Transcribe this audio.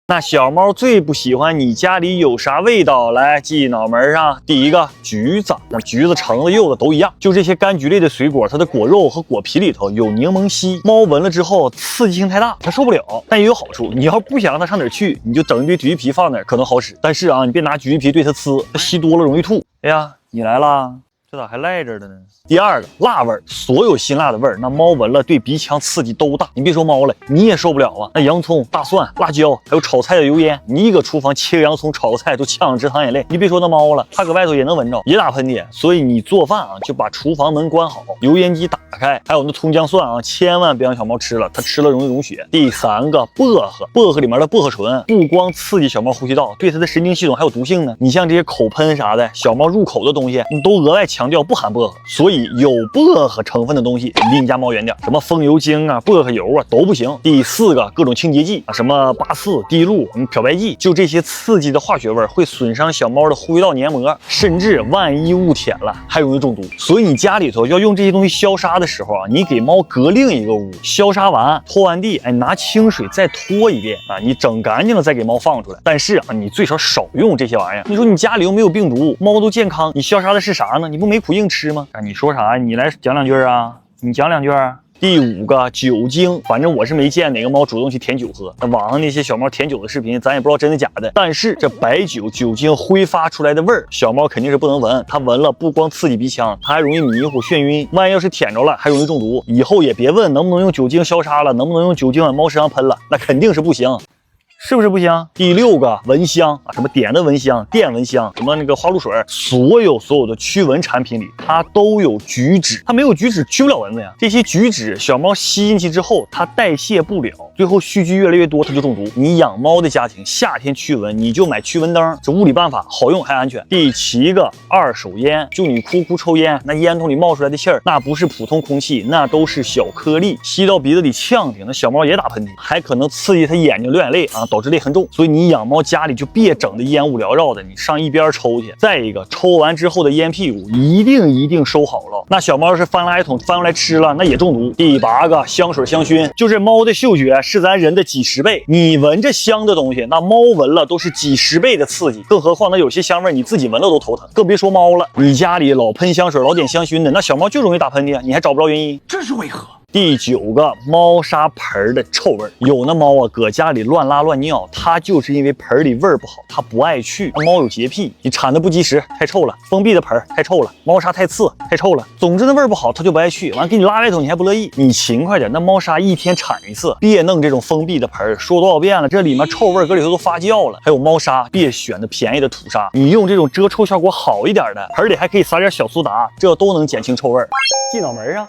那小猫最不喜欢你家里有啥味道？来，记脑门上。第一个，橘子。那橘子、橙子、柚子都一样，就这些柑橘类的水果，它的果肉和果皮里头有柠檬烯，猫闻了之后刺激性太大，它受不了。但也有好处，你要不想让它上哪儿去，你就整一堆橘皮放那儿，可能好使。但是啊，你别拿橘皮对它呲，它吸多了容易吐。哎呀，你来啦，这咋还赖着的呢？第二个，辣味儿，所有辛辣的味儿，那猫闻了对鼻腔刺激都大。你别说猫了，你也受不了啊。那洋葱、大蒜、辣椒，还有炒菜的油烟，你一搁厨房切洋葱、炒个菜都呛直淌眼泪。你别说那猫了，它搁外头也能闻着，也打喷嚏。所以你做饭啊，就把厨房门关好，油烟机打开，还有那葱姜蒜啊，千万别让小猫吃了，它吃了容易溶血。第三个，薄荷，薄荷里面的薄荷醇不光刺激小猫呼吸道，对它的神经系统还有毒性呢。你像这些口喷啥的，小猫入口的东西，你都额外强调不含薄荷，所以有薄荷成分的东西离你家猫远点，什么风油精啊、薄荷油啊都不行。第四个，各种清洁剂啊，什么八四、地露、漂白剂，就这些刺激的化学味会损伤小猫的呼吸道黏膜，甚至万一误舔了还容易中毒。所以你家里头要用这些东西消杀的时候啊，你给猫隔另一个屋，消杀完拖完地，拿清水再拖一遍啊，你整干净了再给猫放出来。但是啊，你最少少用这些玩意儿。你说你家里又没有病毒，猫都健康，你消杀的是啥呢？你不没苦硬吃吗？你说啥呀？你来讲两句啊，你讲两句啊。第五个，酒精，反正我是没见哪个猫主动去舔酒喝。那网上那些小猫舔酒的视频，咱也不知道真的假的。但是这白酒酒精挥发出来的味儿，小猫肯定是不能闻。它闻了不光刺激鼻腔，它还容易迷糊、眩晕。万一要是舔着了，还容易中毒。以后也别问能不能用酒精消杀了，能不能用酒精往猫身上喷了，那肯定是不行。是不是不行？第六个，蚊香啊，什么点的蚊香、电蚊香，什么那个花露水，所有的驱蚊产品里，它都有菊酯，它没有菊酯驱不了蚊子呀。这些菊酯小猫吸进去之后，它代谢不了，最后细菌越来越多，它就中毒。你养猫的家庭，夏天驱蚊，你就买驱蚊灯，这物理办法好用还安全。第七个，二手烟，就你哭哭抽烟，那烟囱里冒出来的气儿，那不是普通空气，那都是小颗粒，吸到鼻子里呛挺，那小猫也打喷嚏，还可能刺激它眼睛流眼泪啊，导致泪很重。所以你养猫家里就别整的烟雾缭绕的，你上一边抽去。再一个，抽完之后的烟屁股一定收好了，那小猫要是翻垃圾桶翻过来吃了，那也中毒。第八个，香水香薰，就是猫的嗅觉是咱人的几十倍，你闻着香的东西，那猫闻了都是几十倍的刺激，更何况那有些香味你自己闻了都头疼，更别说猫了。你家里老喷香水老点香薰的，那小猫就容易打喷嚏，你还找不着原因，这是为何？第九个，猫砂盆的臭味。有那猫啊，搁家里乱拉乱尿，它就是因为盆里味儿不好，它不爱去。猫有洁癖，你铲的不及时，太臭了；封闭的盆太臭了；猫砂太次，太臭了。总之那味儿不好，它就不爱去。完给你拉外头，你还不乐意。你勤快点，那猫砂一天铲一次，别弄这种封闭的盆。说多少遍了，这里面臭味搁里头都发酵了。还有猫砂，别选的便宜的土砂，你用这种遮臭效果好一点的，盆里还可以撒点小苏打，这都能减轻臭味。记脑门上。